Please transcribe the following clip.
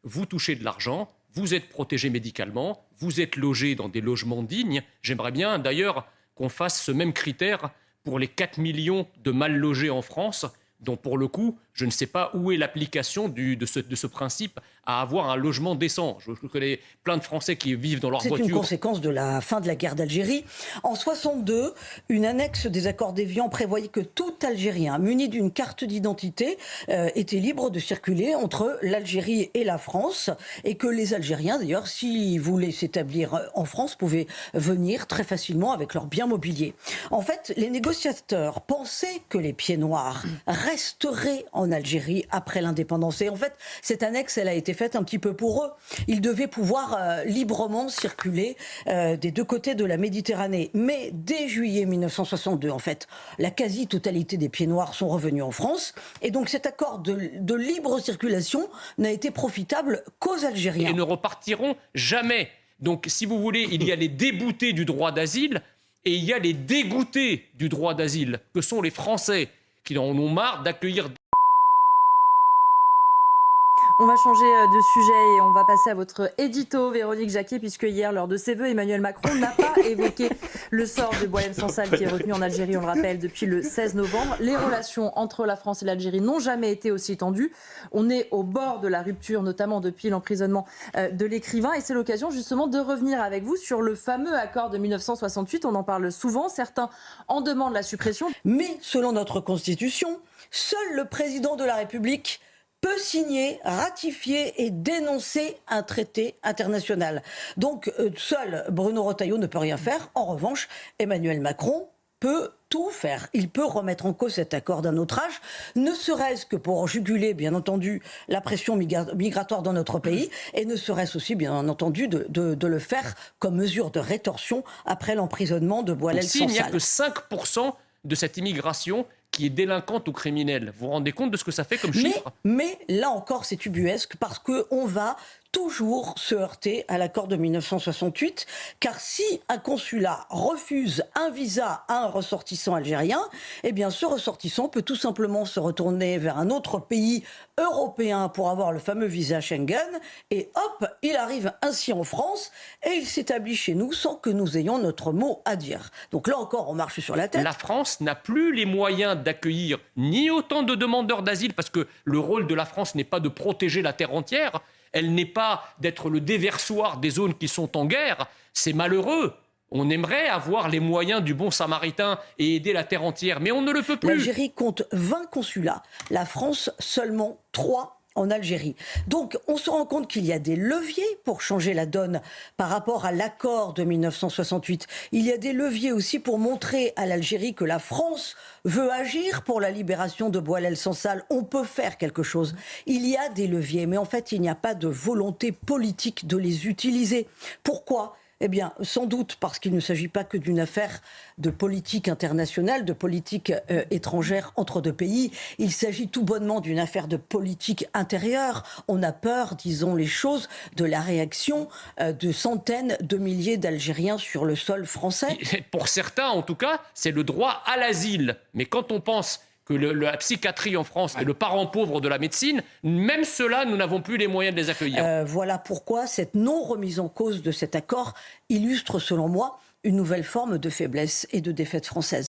vous touchez de l'argent, vous êtes protégé médicalement, vous êtes logé dans des logements dignes. J'aimerais bien d'ailleurs qu'on fasse ce même critère pour les 4 millions de mal logés en France, dont pour le coup, je ne sais pas où est l'application de ce principe à avoir un logement décent. Je connais plein de Français qui vivent dans leur voiture. C'est une conséquence de la fin de la guerre d'Algérie. En 1962, une annexe des accords d'Évian prévoyait que tout Algérien muni d'une carte d'identité était libre de circuler entre l'Algérie et la France, et que les Algériens, d'ailleurs, s'ils voulaient s'établir en France, pouvaient venir très facilement avec leurs biens mobiliers. En fait, les négociateurs pensaient que les pieds noirs resteraient en Algérie après l'indépendance. Et en fait, cette annexe, elle a été faite un petit peu pour eux. Ils devaient pouvoir librement circuler des deux côtés de la Méditerranée. Mais dès juillet 1962, en fait, la quasi-totalité des pieds noirs sont revenus en France. Et donc cet accord de libre circulation n'a été profitable qu'aux Algériens. Et ne repartiront jamais. Donc, si vous voulez, il y a les déboutés du droit d'asile et il y a les dégoûtés du droit d'asile, que sont les Français qui en ont marre d'accueillir. On va changer de sujet et on va passer à votre édito, Véronique Jacquier, puisque hier, lors de ses vœux, Emmanuel Macron n'a pas évoqué le sort de Boualem Sansal, qui est retenu en Algérie, on le rappelle, depuis le 16 novembre. Les relations entre la France et l'Algérie n'ont jamais été aussi tendues. On est au bord de la rupture, notamment depuis l'emprisonnement de l'écrivain. Et c'est l'occasion justement de revenir avec vous sur le fameux accord de 1968. On en parle souvent. Certains en demandent la suppression. Mais selon notre Constitution, seul le président de la République peut signer, ratifier et dénoncer un traité international. Donc, seul Bruno Retailleau ne peut rien faire. En revanche, Emmanuel Macron peut tout faire. Il peut remettre en cause cet accord d'un autre âge, ne serait-ce que pour juguler, bien entendu, la pression migratoire dans notre pays, et ne serait-ce aussi, bien entendu, de le faire comme mesure de rétorsion après l'emprisonnement de Boualem Sansal. S'il n'y a que 5% de cette immigration qui est délinquante ou criminelle. Vous vous rendez compte de ce que ça fait comme chiffre ? Mais là encore, c'est ubuesque parce qu'on va toujours se heurter à l'accord de 1968, car si un consulat refuse un visa à un ressortissant algérien, eh bien ce ressortissant peut tout simplement se retourner vers un autre pays européen pour avoir le fameux visa Schengen, et hop, il arrive ainsi en France et il s'établit chez nous sans que nous ayons notre mot à dire. Donc là encore, on marche sur la tête. La France n'a plus les moyens d'accueillir ni autant de demandeurs d'asile, parce que le rôle de la France n'est pas de protéger la terre entière, elle n'est pas d'être le déversoir des zones qui sont en guerre. C'est malheureux. On aimerait avoir les moyens du bon samaritain et aider la terre entière, mais on ne le peut plus. L'Algérie compte 20 consulats, la France seulement 3 en Algérie. Donc on se rend compte qu'il y a des leviers pour changer la donne par rapport à l'accord de 1968. Il y a des leviers aussi pour montrer à l'Algérie que la France veut agir pour la libération de Boualem Sansal. On peut faire quelque chose. Il y a des leviers, mais en fait il n'y a pas de volonté politique de les utiliser. Pourquoi ? Eh bien, sans doute parce qu'il ne s'agit pas que d'une affaire de politique internationale, de politique étrangère entre deux pays. Il s'agit tout bonnement d'une affaire de politique intérieure. On a peur, disons les choses, de la réaction de centaines de milliers d'Algériens sur le sol français. Pour certains, en tout cas, c'est le droit à l'asile. Mais quand on pense que la psychiatrie en France est le parent pauvre de la médecine, même ceux-là, nous n'avons plus les moyens de les accueillir. Voilà pourquoi cette non-remise en cause de cet accord illustre, selon moi, une nouvelle forme de faiblesse et de défaite française.